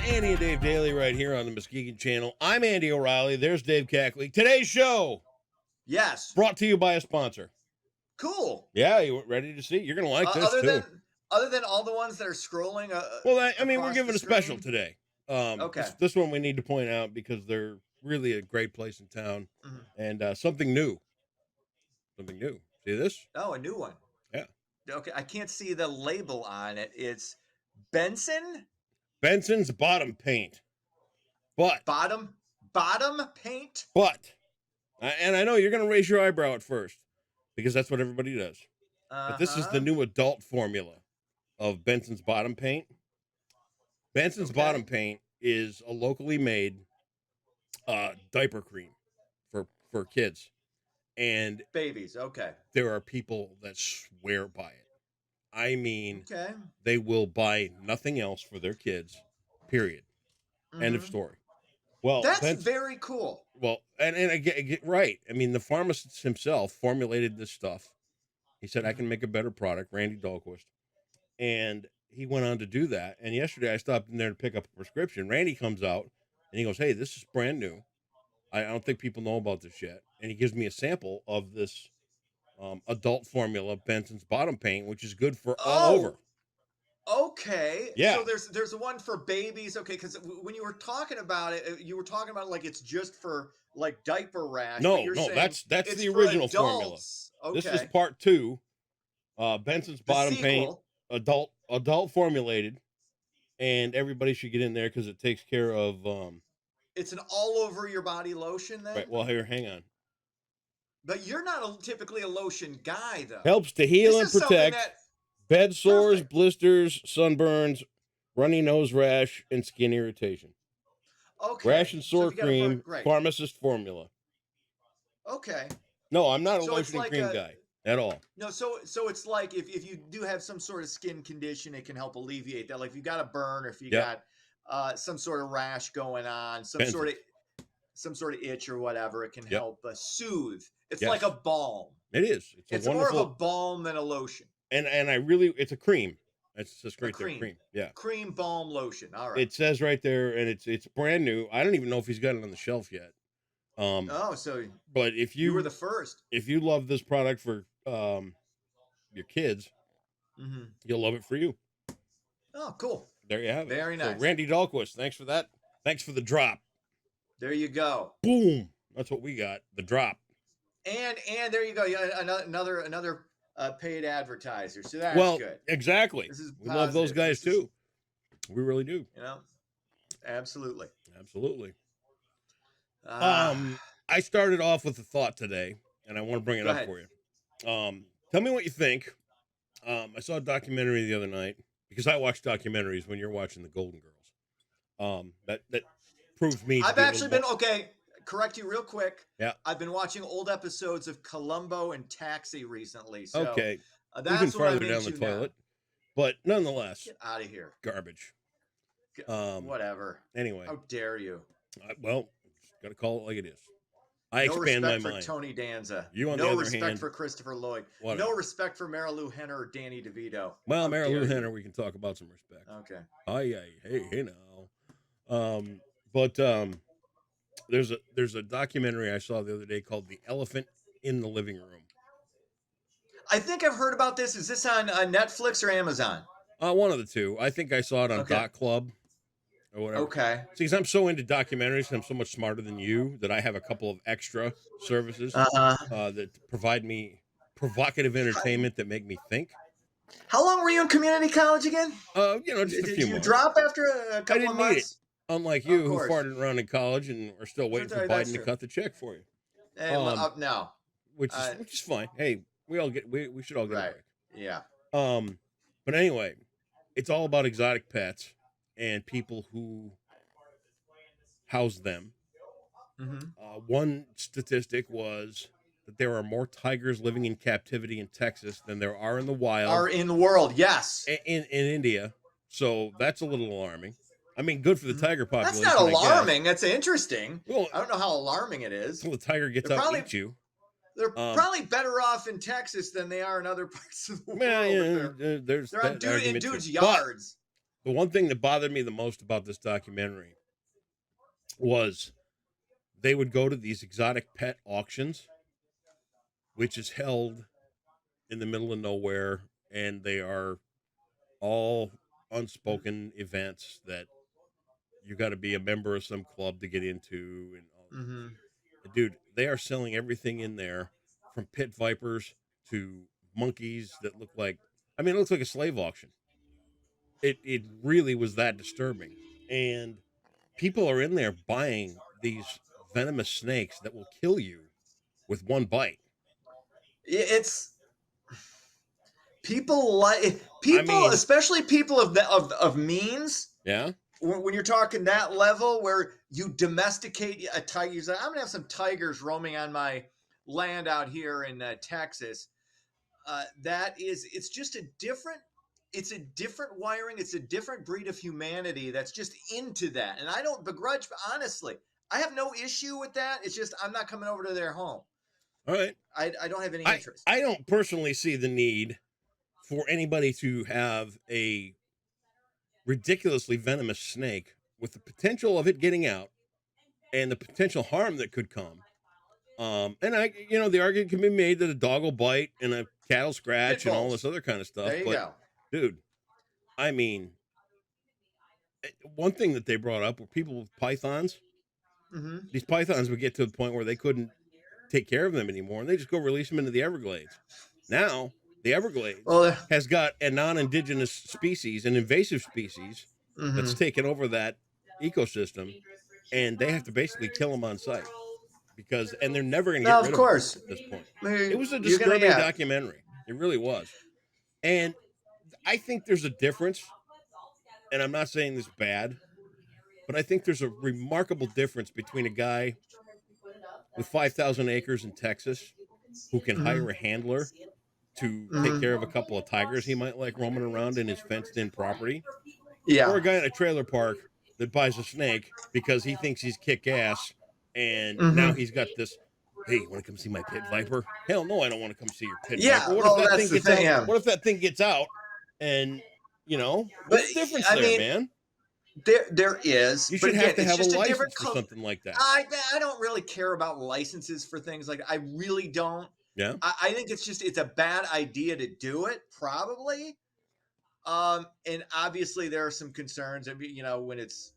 Andy and Dave Daily right here on the Muskegon Channel. I'm Andy O'Reilly. There's Dave Cackley. Today's show Yes. brought to you by a sponsor. Cool. Yeah, you ready to see? You're going to like this, too. Other than all the ones that are scrolling. Well, I mean, we're giving a special today. Okay. This one we need to point out because they're really a great place in town and something new. Something new. See this? Oh, a new one. Yeah. Okay, I can't see the label on it. It's Benson? Benson's Bottom Paint. But. Bottom paint? But. And I know you're going to raise your eyebrow at first because that's what everybody does. But this is the new adult formula of Benson's Bottom Paint. Benson's Bottom Paint is a locally made diaper cream for kids. And babies, okay. There are people that swear by it. I mean, they will buy nothing else for their kids, period. End of story. Well, that's very cool. Well, and I get right. I mean, the pharmacist himself formulated this stuff. He said, I can make a better product, Randy Dahlquist. And he went on to do that. And yesterday I stopped in there to pick up a prescription. Randy comes out and he goes, hey, this is brand new. I don't think people know about this yet. And he gives me a sample of this adult formula, Benson's Bottom Paint, which is good for all over. Okay. Yeah. So there's one for babies. Okay. Because when you were talking about it, you were talking about like it's just for like diaper rash. No, that's the original formula. Okay. This is part 2. Benson's Bottom Paint, adult formulated, and everybody should get in there because it takes care of. It's an all over your body lotion then? Right. Well, here, hang on. But you're not typically a lotion guy, though. Helps to heal and protect bed sores, blisters, sunburns, runny nose rash, and skin irritation. Okay. Rash and sore cream, pharmacist formula. Okay. No, I'm not a lotion and cream guy at all. No, so it's like if you do have some sort of skin condition, it can help alleviate that. Like if you got a burn or if you got some sort of rash going on, some sort of itch or whatever, it can help soothe. It's like a balm. It is. It's more of a balm than a lotion. And it's a cream. It's just great there. Cream. Yeah. Cream balm lotion. All right. It says right there, and it's brand new. I don't even know if he's got it on the shelf yet. But if you were the first. If you love this product for your kids, you'll love it for you. Oh, cool. There you have it. Very nice. So Randy Dahlquist, thanks for that. Thanks for the drop. There you go. Boom. That's what we got. The drop. And there you go. Another paid advertiser. So that's good. Exactly. We love those guys too. We really do. Absolutely. I started off with a thought today, and I want to bring it up for you. Tell me what you think. I saw a documentary the other night because I watch documentaries when you're watching the Golden Girls. That proves me. I've actually been correct you real quick. Yeah. I've been watching old episodes of Columbo and Taxi recently. So that's even farther down the toilet. But nonetheless, get out of here. Garbage. Whatever. Anyway. How dare you? Well, got to call it like it is. I expand my mind. No respect for Tony Danza. You on the other hand. No respect for Christopher Lloyd. Whatever. No respect for Marilu Henner or Danny DeVito. Well, Marilu Henner, we can talk about some respect. Okay. Hey now. But there's a documentary I saw the other day called "The Elephant in the Living Room." I think I've heard about this. Is this on Netflix or Amazon? One of the two. I think I saw it on Doc Club or whatever. Okay. See, 'cause I'm so into documentaries, I'm so much smarter than you that I have a couple of extra services that provide me provocative entertainment that make me think. How long were you in community college again? Just a few months. Did you drop after a couple of months? Need it. Unlike you, who farted around in college and are still waiting for Biden to cut the check for you. No. Which is fine. Hey, we should all get a break. Yeah. But anyway, it's all about exotic pets and people who house them. One statistic was that there are more tigers living in captivity in Texas than there are in the wild. Are in the world, yes. In India. So that's a little alarming. I mean, good for the tiger population. That's not alarming. That's interesting. Well, I don't know how alarming it is. Well, the tiger gets out and eats you. They're probably better off in Texas than they are in other parts of the world. They're in dudes' yards. The one thing that bothered me the most about this documentary was they would go to these exotic pet auctions, which is held in the middle of nowhere, and they are all unspoken events that you got to be a member of some club to get into, and all this Mm-hmm. shit. And dude, they are selling everything in there, from pit vipers to monkeys that look like, I mean, it looks like a slave auction. It really was that disturbing. And people are in there buying these venomous snakes that will kill you with one bite. It's people like I people, mean, especially people of means. yeah. When you're talking that level where you domesticate a tiger, you're like, I'm gonna have some tigers roaming on my land out here in Texas. It's just a different, it's a different wiring, it's a different breed of humanity that's just into that, and I don't begrudge. Honestly, I have no issue with that. It's just I'm not coming over to their home. All right. I don't have any I interest. I don't personally see the need for anybody to have a ridiculously venomous snake with the potential of it getting out and the potential harm that could come. And the argument can be made that a dog will bite and a cat will Pit scratch and all this bulls. other kind of stuff. There you But go. dude, I mean, one thing that they brought up were people with pythons. Mm-hmm. These pythons would get to the point where they couldn't take care of them anymore, and they just go release them into the Everglades. Now, the Everglades Well, has got a non-indigenous species, an invasive species that's mm-hmm. taken over that ecosystem, and they have to basically kill them on site and they're never going to get Now, of rid of them course, at this point. It was a you're gonna, disturbing yeah. documentary. It really was. And I think there's a difference, and I'm not saying this bad, but I think there's a remarkable difference between a guy with 5,000 acres in Texas who can Mm-hmm. hire a handler to take care of a Mm-hmm. couple of tigers he might like roaming around in his fenced in property, or Yeah. a guy in a trailer park that buys a snake because he thinks he's kick ass, and now Mm-hmm. he's got this. Hey, you want to come see my pit viper? Hell no, I don't want to come see your pit viper. Yeah. What if Well, that that's thing the gets thing. out? Yeah. What if that thing gets out? And But there's a difference I there, mean, man. there is, You but should have again, to it's have a just a different license for culture. something like that. I don't really care about licenses for things like I really don't. Yeah. I think it's a bad idea to do it, probably. And obviously there are some concerns. I mean, when it's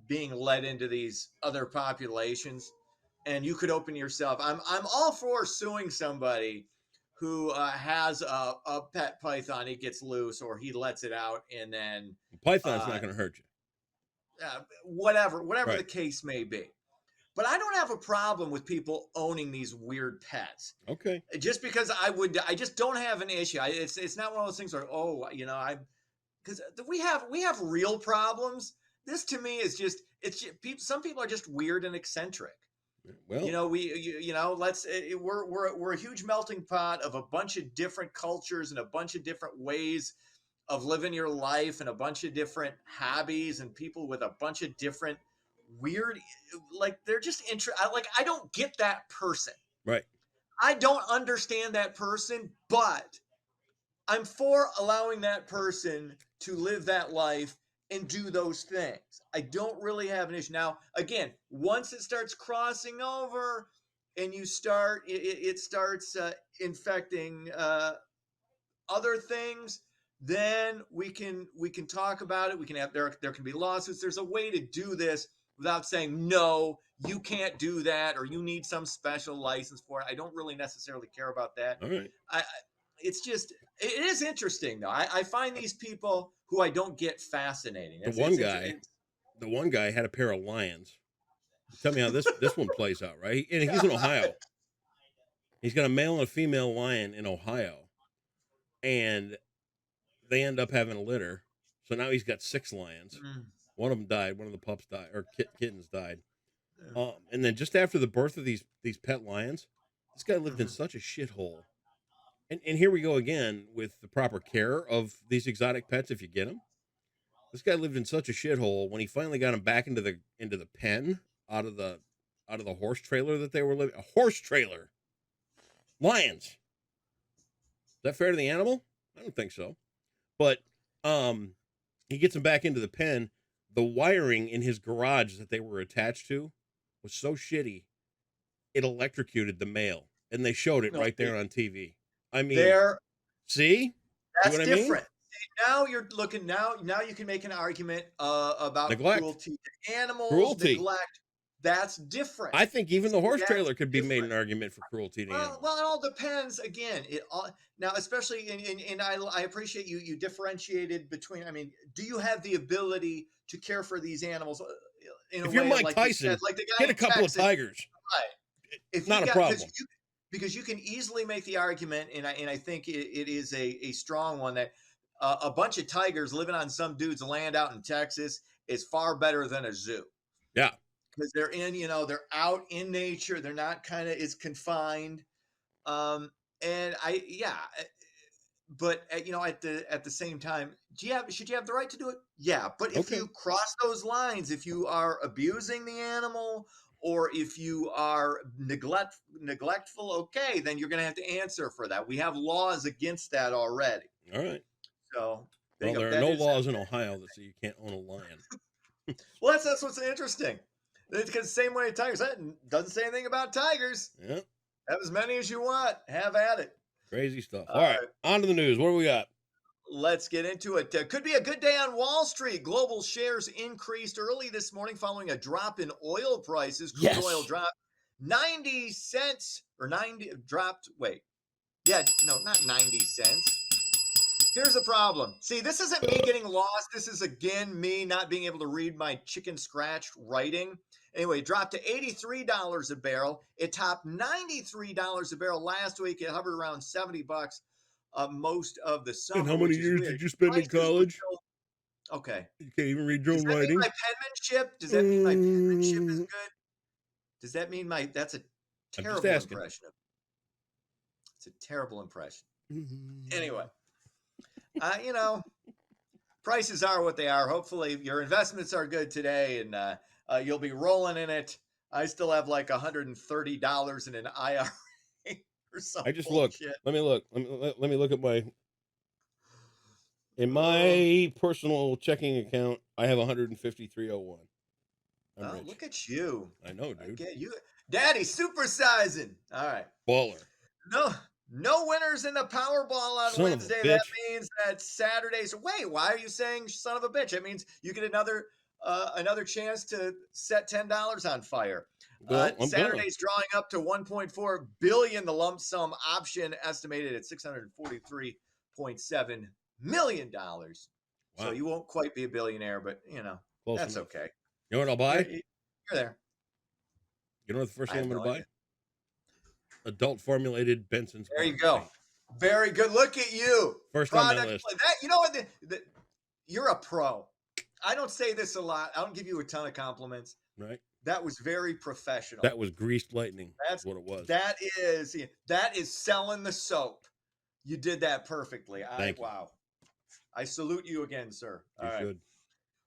being led into these other populations, and you could open yourself. I'm all for suing somebody who has a pet python. He gets loose or he lets it out, and then Python's uh, not going to hurt you. whatever the Right. case may be. But I don't have a problem with people owning these weird pets. Okay. Just because I just don't have an issue. It's not one of those things where I because we have real problems. This to me is just some people are just weird and eccentric. Well, Let's we're a huge melting pot of a bunch of different cultures and a bunch of different ways of living your life and a bunch of different hobbies and people with a bunch of different weird, like they're just like I don't get that person. right. I don't understand that person, but I'm for allowing that person to live that life and do those things. I don't really have an issue. Now, again, once it starts crossing over and it starts infecting other things, then we can talk about it. We can have there can be lawsuits. There's a way to do this without saying no, you can't do that, or you need some special license for it. I don't really necessarily care about that. All right. It's just it is interesting though. I find these people who I don't get fascinating. The It's one it's guy, it's the one guy had a pair of lions. Tell me how this one plays out, right? And he's in Ohio. He's got a male and a female lion in Ohio, and they end up having a litter. So now he's got 6 lions. Mm, One of them died. One of the pups died, or kittens died. And then just after the birth of these pet lions, this guy lived in mhm. such a shithole. And here we go again with the proper care of these exotic pets if you get them. This guy lived in such a shithole when he finally got him back into the pen out of the horse trailer that they were living. A horse trailer, lions. Is that fair to the animal? I don't think so. But He gets them back into the pen. The wiring in his garage that they were attached to was so shitty, it electrocuted the male. And they showed it No, right see, there on TV. I mean, there, see? See that's what I mean? different. See, now you're looking now you can make an argument about Neglect. cruelty to animals, Cruelty. neglect. That's different. I think even the See, horse that's trailer could be made different. an argument for cruelty to Well, animals. it all depends. Again, it all now, especially in I appreciate you differentiated between. I mean, do you have the ability to care for these animals in a If you're way Mike like you said, Tyson, like the guy hit a in couple of Texas, tigers. right? If you Not a got problem. because you can easily make the argument, and I think it is a strong one that a bunch of tigers living on some dude's land out in Texas is far better than a zoo Yeah. because they're in, they're out in nature. They're not kind of as confined. And yeah, but at the same time, should you have the right to do it? Yeah, but if Okay. you cross those lines, if you are abusing the animal or if you are neglectful, okay, then you're going to have to answer for that. We have laws against that already. All right. So there Well, you go. there are That no is laws in Ohio that say you can't own a lion. well. That's what's interesting. Because same way tigers, that doesn't say anything about tigers. Yeah. Have as many as you want. Have at it. Crazy stuff. All All right. right. On to the news. What do we got? Let's get into it. Could be a good day on Wall Street. Global shares increased early this morning following a drop in oil prices. Crude oil Yes. dropped 90 cents or 90 dropped. Wait. Yeah, no, not 90 cents. Here's the problem. See, this isn't me getting lost. This is again me not being able to read my chicken scratch writing. Anyway, it dropped to $83 a barrel. It topped $93 a barrel last week. It hovered around $70 most of the And summer, how many which is years weird. did you spend in Prices were college? still okay. You can't even read your Does own that mean writing. my penmanship? Does that mean my penmanship is good? Does that mean that's a I'm just terrible asking. impression of it's a terrible impression. Anyway, you know, prices are what they are. Hopefully, your investments are good today, and you'll be rolling in it. I still have like $130 in an IRA or some I just looked. bullshit. Let me look. Let me look at my in Oh, my personal checking account. I have 153.01. I'm rich. look at you! I know, I dude. get you, Daddy, supersizing. All right, Baller. no winners in the Powerball on Son of a Wednesday. That bitch. means that Saturday's. Wait, why are you saying son of a bitch? That means you get another chance to set $10 on fire. Well, I'm gonna. Saturday's drawing up to 1.4 billion. The lump sum option estimated at $643.7 million. So Wow. you won't quite be a billionaire, but Close that's enough. okay. You know what I'll You're, buy? you're there. You know what the first I thing have I'm no gonna idea. buy? Adult formulated Benson's There you Farms go. paint. Very good. Look at you. First on my Product list. that you know what? You're a pro. I don't say this a lot. I don't give you a ton of compliments. Right? That was very professional. That was greased lightning. That's what it was. that is selling the soap. You did that perfectly. Thank you. Wow. I salute you again, sir. You All right. should.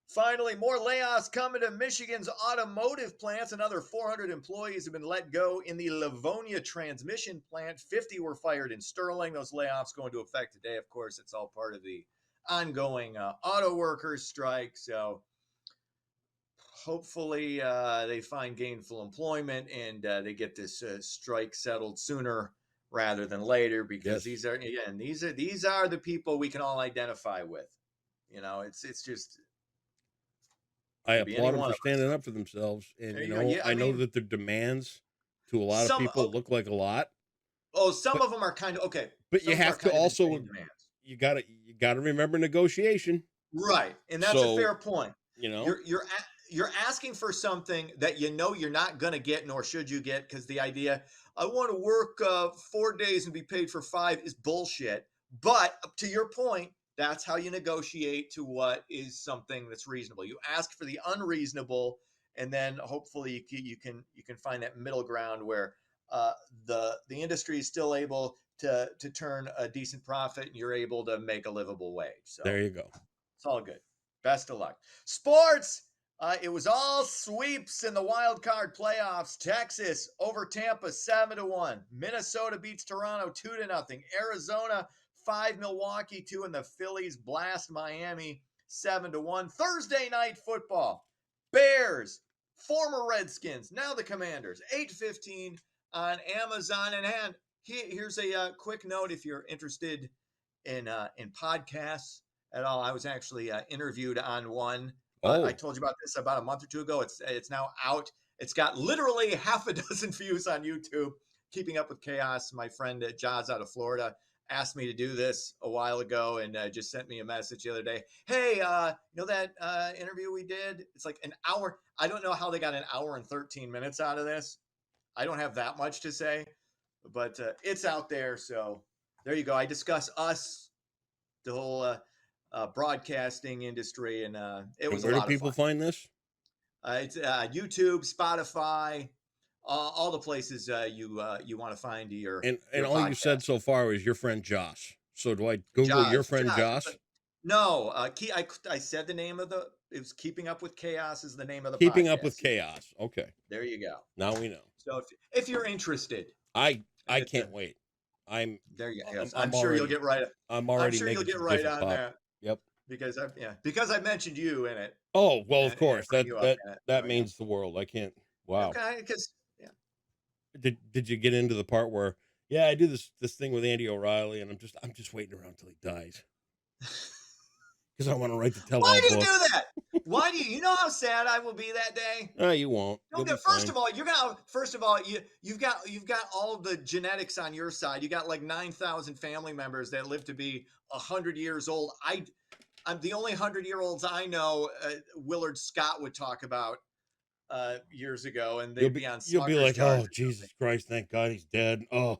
Finally, more layoffs coming to Michigan's automotive plants. Another 400 employees have been let go in the Livonia transmission plant. 50 were fired in Sterling. Those layoffs go into effect today. Of course, it's all part of the ongoing auto workers strike. So hopefully they find gainful employment and they get this strike settled sooner rather than later, because Yes. these are the people we can all identify with. It's just I could be applaud any them one for of us. standing up for themselves. And, There you you go. know, Yeah, I know that their demands to a lot of people look like a lot, some but, of them are kind of okay. but Some you of them are have to kind of also, insane demands. you gotta remember negotiation. Right, and that's a So, fair point. you know, You're asking for something that you're not going to get, nor should you get, because the idea I want to work 4 days and be paid for 5 is bullshit. But to your point, that's how you negotiate to what is something that's reasonable. You ask for the unreasonable, and then hopefully you can find that middle ground where the industry is still able to turn a decent profit, and you're able to make a livable wage. So there you go. it's all good. Best of luck. Sports. It was all sweeps in the wild card playoffs. Texas over Tampa 7-1. Minnesota beats Toronto 2-0. Arizona 5, Milwaukee 2, and the Phillies blast Miami 7-1. Thursday night football. Bears, former Redskins, now the Commanders. 8:15 on Amazon. And here's a quick note if you're interested in podcasts at all. I was actually interviewed on one. I told you about this about a month or two ago. It's now out. It's got literally half a dozen views on YouTube. Keeping Up with Chaos. My friend Jaws out of Florida asked me to do this a while ago and just sent me a message the other day. Hey, that interview we did? It's like an hour. I don't know how they got an hour and 13 minutes out of this. I don't have that much to say, but it's out there. So there you go. I discuss us, the whole broadcasting industry, and it was a lot of fun. Where do people find this? It's YouTube, Spotify, all the places you want to find your and your all podcast. You said so far is your friend Josh. So do I Google your friend Josh? No, I said the name of it was Keeping Up with Chaos is the name of the Keeping podcast. Up with Chaos. Okay. There you go. Now we know. So if you're interested, I can't wait. There you go. I'm sure you'll get right. I'm already. I'm sure you'll get right on that. Yep. Because I mentioned you in it. Oh well, of course that means the world. I can't. Wow. Okay, because Did you get into the part where I do this thing with Andy O'Reilly and I'm just waiting around till he dies because I want to write the tell-all book. Why do you do that? Why do you know how sad I will be that day? No, you won't. First of all, you've got all the genetics on your side. You got like 9,000 family members that live to be 100 years old. I'm the only 100-year-olds I know. Willard Scott would talk about years ago, and they'd be on. You'll be like, oh Jesus Christ, thank God he's dead. Oh,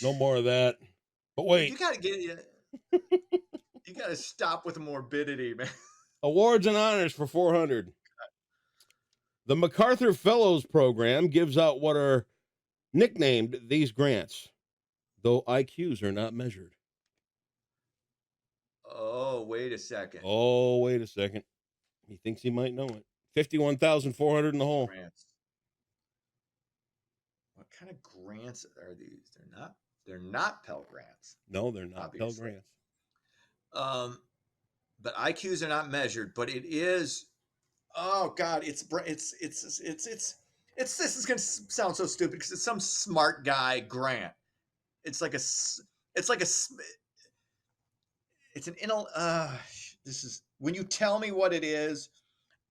no more of that. But wait, you gotta you gotta stop with the morbidity, man. Awards and honors for 400. The MacArthur Fellows Program gives out what are nicknamed these grants, though IQs are not measured. Oh, wait a second. He thinks he might know it. 51,400 in the hole. Grants. What kind of grants are these? They're not Pell Grants. No, they're not obviously. Pell Grants. But IQs are not measured, but it is. Oh God, it's this is gonna sound so stupid because it's some smart guy grant. It's this is when you tell me what it is,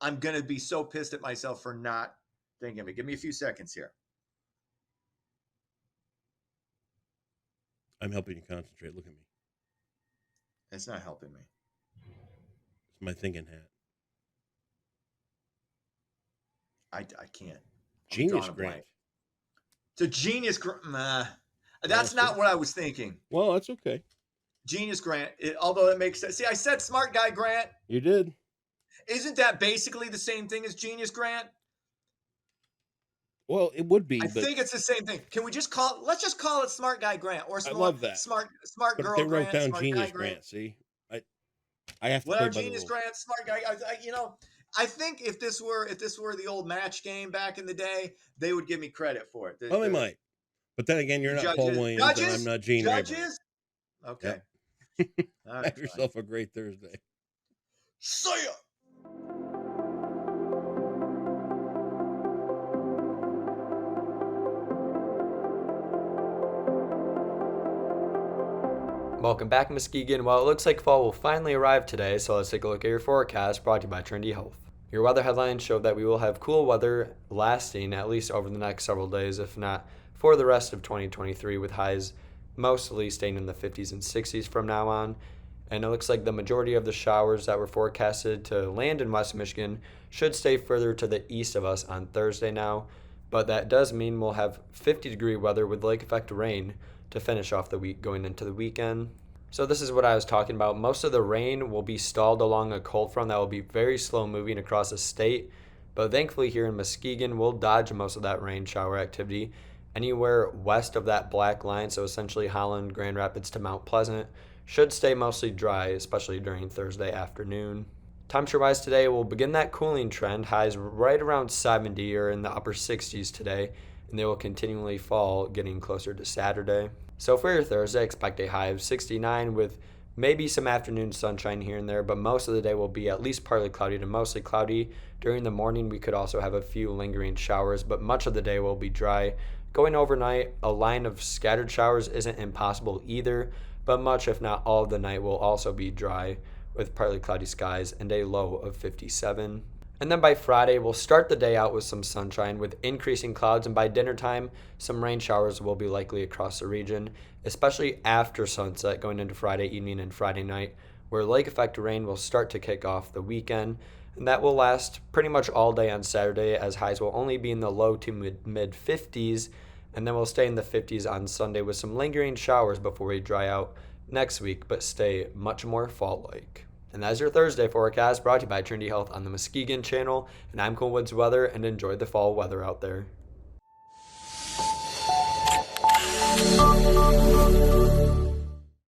I'm gonna be so pissed at myself for not thinking of it. Give me a few seconds here. I'm helping you concentrate. Look at me. It's not helping me. It's my thinking hat. I can't. Genius grant. It's a genius grant. That's not what I was thinking. Well, that's okay. Genius grant, although it makes sense. See, I said smart guy grant. You did. Isn't that basically the same thing as genius grant? Well, it would be. I think it's the same thing. Can we let's just call it smart guy grant or I love that. Smart but girl they wrote grant, down genius grant. See, I have to. What are genius grant, smart guy? I think if this were the old match game back in the day, they would give me credit for it. They might. But then again, you're not Paul Williams, and I'm not Gene Judges? Okay. Yep. Right, have yourself a great Thursday. See ya. Welcome back, Muskegon. Well, it looks like fall will finally arrive today, so let's take a look at your forecast brought to you by Trendy Health. Your weather headlines show that we will have cool weather lasting at least over the next several days, if not for the rest of 2023, with highs mostly staying in the 50s and 60s from now on. And it looks like the majority of the showers that were forecasted to land in West Michigan should stay further to the east of us on Thursday now. But that does mean we'll have 50-degree weather with lake effect rain to finish off the week going into the weekend. So this is what I was talking about. Most of the rain will be stalled along a cold front that will be very slow moving across the state. But thankfully here in Muskegon, we'll dodge most of that rain shower activity. Anywhere west of that black line, so essentially Holland, Grand Rapids to Mount Pleasant, should stay mostly dry, especially during Thursday afternoon. Temperature-wise today, we'll begin that cooling trend, highs right around 70 or in the upper 60s today, and they will continually fall, getting closer to Saturday. So for your Thursday, expect a high of 69 with Maybe some afternoon sunshine here and there, but most of the day will be at least partly cloudy to mostly cloudy. During the morning, we could also have a few lingering showers, but much of the day will be dry. Going overnight, a line of scattered showers isn't impossible either, but much, if not all, of the night will also be dry with partly cloudy skies and a low of 57. And then by Friday, we'll start the day out with some sunshine with increasing clouds, and by dinner time, some rain showers will be likely across the region, especially after sunset going into Friday evening and Friday night, where lake effect rain will start to kick off the weekend. And that will last pretty much all day on Saturday, as highs will only be in the low to mid 50s, and then we'll stay in the 50s on Sunday with some lingering showers before we dry out next week, but stay much more fall-like. And that's your Thursday forecast, brought to you by Trinity Health on the Muskegon channel. And I'm Cool Woods Weather, and enjoy the fall weather out there.